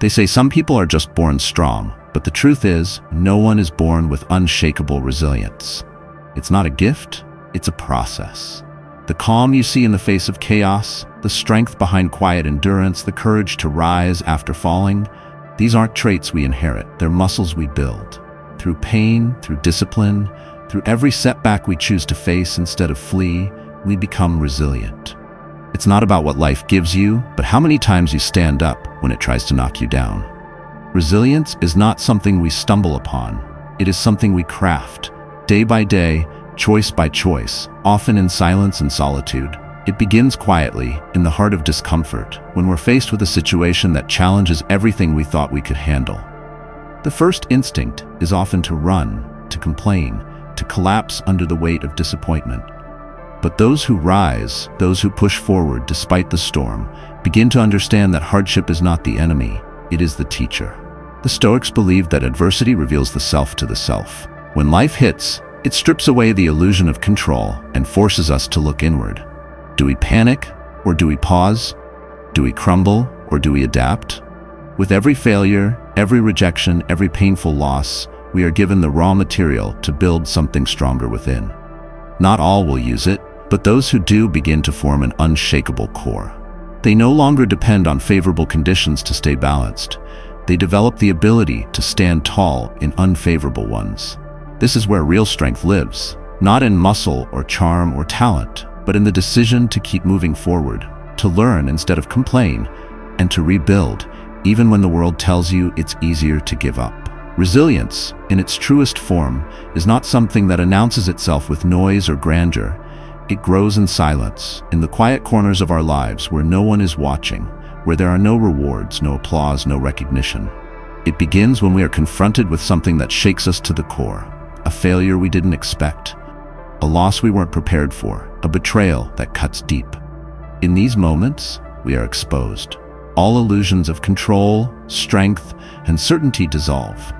They say some people are just born strong, but the truth is, no one is born with unshakable resilience. It's not a gift, it's a process. The calm you see in the face of chaos, the strength behind quiet endurance, the courage to rise after falling, these aren't traits we inherit, they're muscles we build. Through pain, through discipline, through every setback we choose to face instead of flee, we become resilient. It's not about what life gives you, but how many times you stand up when it tries to knock you down. Resilience is not something we stumble upon. It is something we craft, day by day, choice by choice, often in silence and solitude. It begins quietly, in the heart of discomfort, when we're faced with a situation that challenges everything we thought we could handle. The first instinct is often to run, to complain, to collapse under the weight of disappointment. But those who rise, those who push forward despite the storm, begin to understand that hardship is not the enemy, it is the teacher. The Stoics believed that adversity reveals the self to the self. When life hits, it strips away the illusion of control and forces us to look inward. Do we panic, or do we pause? Do we crumble, or do we adapt? With every failure, every rejection, every painful loss, we are given the raw material to build something stronger within. Not all will use it, but those who do begin to form an unshakable core. They no longer depend on favorable conditions to stay balanced. They develop the ability to stand tall in unfavorable ones. This is where real strength lives, not in muscle or charm or talent, but in the decision to keep moving forward, to learn instead of complain, and to rebuild, even when the world tells you it's easier to give up. Resilience, in its truest form, is not something that announces itself with noise or grandeur. It grows in silence, in the quiet corners of our lives where no one is watching, where there are no rewards, no applause, no recognition. It begins when we are confronted with something that shakes us to the core, a failure we didn't expect, a loss we weren't prepared for, a betrayal that cuts deep. In these moments, we are exposed. All illusions of control, strength, and certainty dissolve.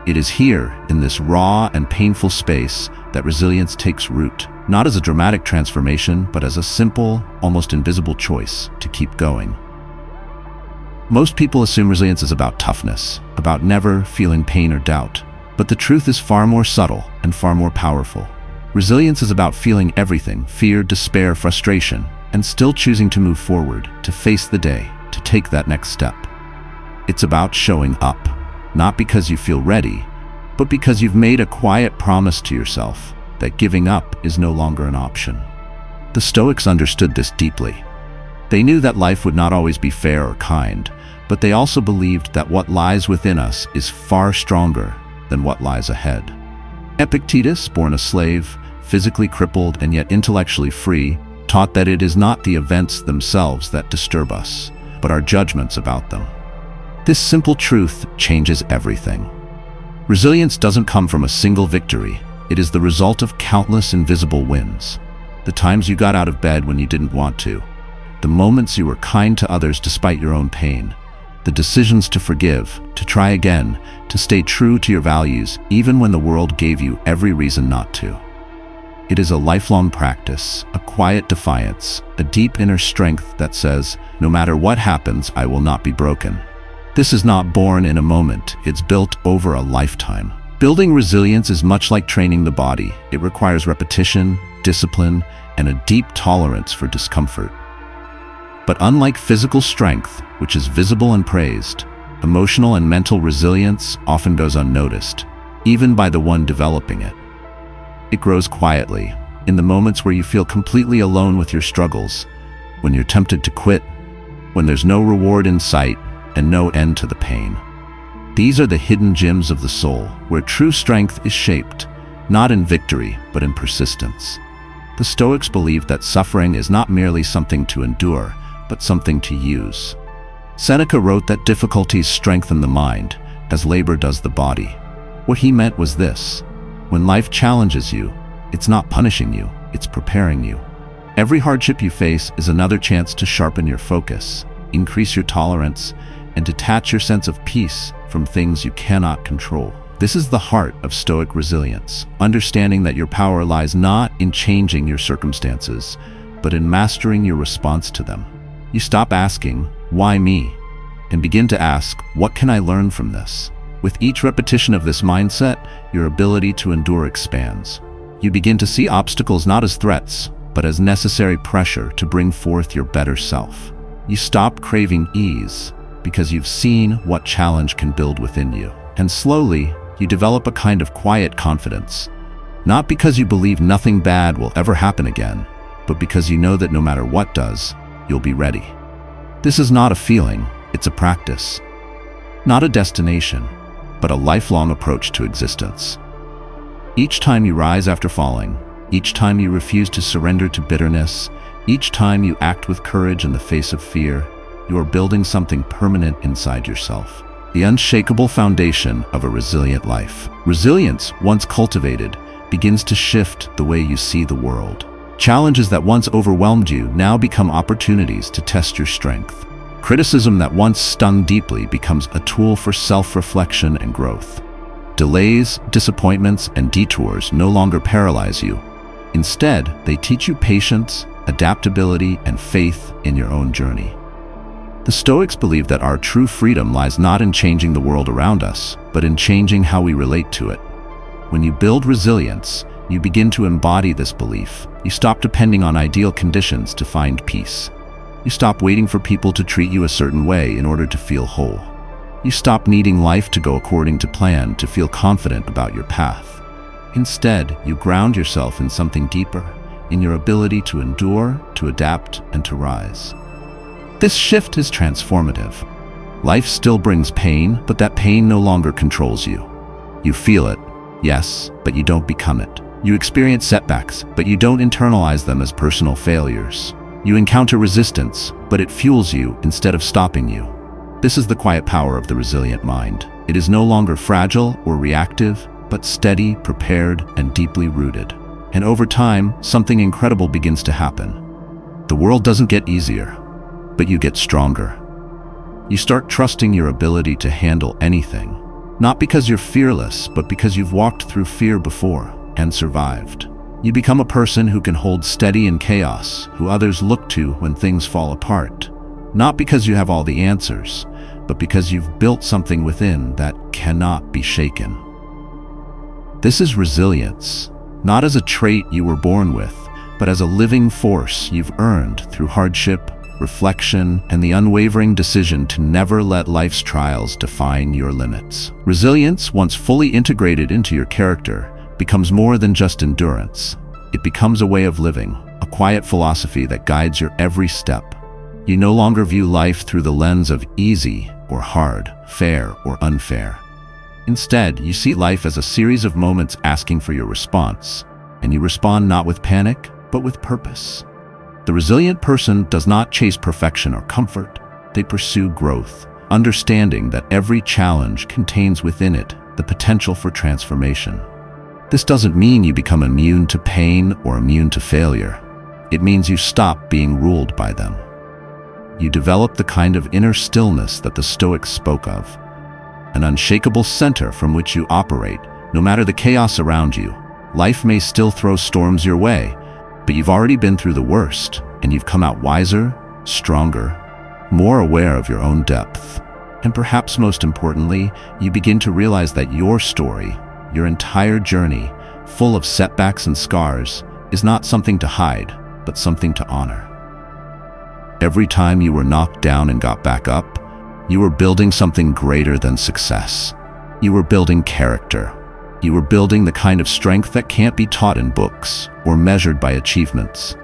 It is here, in this raw and painful space, that resilience takes root, not as a dramatic transformation, but as a simple, almost invisible choice to keep going. Most people assume resilience is about toughness, about never feeling pain or doubt. But the truth is far more subtle and far more powerful. Resilience is about feeling everything, fear, despair, frustration, and still choosing to move forward, to face the day, to take that next step. It's about showing up, not because you feel ready, but because you've made a quiet promise to yourself that giving up is no longer an option. The Stoics understood this deeply. They knew that life would not always be fair or kind, but they also believed that what lies within us is far stronger than what lies ahead. Epictetus, born a slave, physically crippled and yet intellectually free, taught that it is not the events themselves that disturb us, but our judgments about them. This simple truth changes everything. Resilience doesn't come from a single victory. It is the result of countless invisible wins. The times you got out of bed when you didn't want to, the moments you were kind to others despite your own pain, the decisions to forgive, to try again, to stay true to your values even when the world gave you every reason not to. It is a lifelong practice, a quiet defiance, a deep inner strength that says, no matter what happens, I will not be broken. This is not born in a moment, it's built over a lifetime. Building resilience is much like training the body. It requires repetition, discipline, and a deep tolerance for discomfort. But unlike physical strength, which is visible and praised, emotional and mental resilience often goes unnoticed, even by the one developing it. It grows quietly, in the moments where you feel completely alone with your struggles, when you're tempted to quit, when there's no reward in sight and no end to the pain. These are the hidden gems of the soul, where true strength is shaped, not in victory, but in persistence. The Stoics believed that suffering is not merely something to endure, but something to use. Seneca wrote that difficulties strengthen the mind, as labor does the body. What he meant was this: when life challenges you, it's not punishing you, it's preparing you. Every hardship you face is another chance to sharpen your focus, increase your tolerance, and detach your sense of peace from things you cannot control. This is the heart of Stoic resilience, understanding that your power lies not in changing your circumstances, but in mastering your response to them. You stop asking, "Why me?" and begin to ask, what can I learn from this? With each repetition of this mindset, your ability to endure expands. You begin to see obstacles not as threats, but as necessary pressure to bring forth your better self. You stop craving ease because you've seen what challenge can build within you. And slowly, you develop a kind of quiet confidence. Not because you believe nothing bad will ever happen again, but because you know that no matter what does, you'll be ready. This is not a feeling, it's a practice. Not a destination, but a lifelong approach to existence. Each time you rise after falling, each time you refuse to surrender to bitterness, each time you act with courage in the face of fear, you are building something permanent inside yourself. The unshakable foundation of a resilient life. Resilience, once cultivated, begins to shift the way you see the world. Challenges that once overwhelmed you now become opportunities to test your strength. Criticism that once stung deeply becomes a tool for self-reflection and growth. Delays, disappointments, and detours no longer paralyze you. Instead, they teach you patience, adaptability, and faith in your own journey. The Stoics believe that our true freedom lies not in changing the world around us, but in changing how we relate to it. When you build resilience, you begin to embody this belief. You stop depending on ideal conditions to find peace. You stop waiting for people to treat you a certain way in order to feel whole. You stop needing life to go according to plan to feel confident about your path. Instead, you ground yourself in something deeper, in your ability to endure, to adapt, and to rise. This shift is transformative. Life still brings pain, but that pain no longer controls you. You feel it, yes, but you don't become it. You experience setbacks, but you don't internalize them as personal failures. You encounter resistance, but it fuels you instead of stopping you. This is the quiet power of the resilient mind. It is no longer fragile or reactive, but steady, prepared, and deeply rooted. And over time, something incredible begins to happen. The world doesn't get easier, but you get stronger. You start trusting your ability to handle anything, not because you're fearless, but because you've walked through fear before and survived. You become a person who can hold steady in chaos, who others look to when things fall apart, not because you have all the answers, but because you've built something within that cannot be shaken. This is resilience, not as a trait you were born with, but as a living force you've earned through hardship, reflection, and the unwavering decision to never let life's trials define your limits. Resilience, once fully integrated into your character, becomes more than just endurance. It becomes a way of living, a quiet philosophy that guides your every step. You no longer view life through the lens of easy or hard, fair or unfair. Instead, you see life as a series of moments asking for your response, and you respond not with panic, but with purpose. The resilient person does not chase perfection or comfort. They pursue growth, understanding that every challenge contains within it the potential for transformation. This doesn't mean you become immune to pain or immune to failure. It means you stop being ruled by them. You develop the kind of inner stillness that the Stoics spoke of, an unshakable center from which you operate. No matter the chaos around you, life may still throw storms your way, but you've already been through the worst, and you've come out wiser, stronger, more aware of your own depth. And perhaps most importantly, you begin to realize that your story, your entire journey, full of setbacks and scars, is not something to hide, but something to honor. Every time you were knocked down and got back up, you were building something greater than success. You were building character. You were building the kind of strength that can't be taught in books or measured by achievements.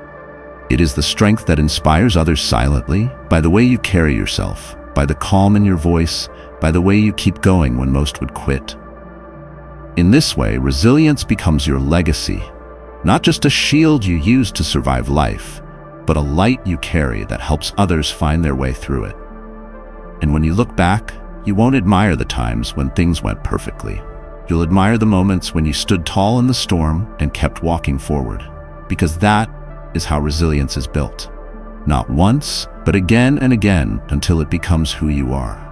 It is the strength that inspires others silently, by the way you carry yourself, by the calm in your voice, by the way you keep going when most would quit. In this way, resilience becomes your legacy, not just a shield you use to survive life, but a light you carry that helps others find their way through it. And when you look back, you won't admire the times when things went perfectly. You'll admire the moments when you stood tall in the storm and kept walking forward, because that is how resilience is built. Not once, but again and again until it becomes who you are.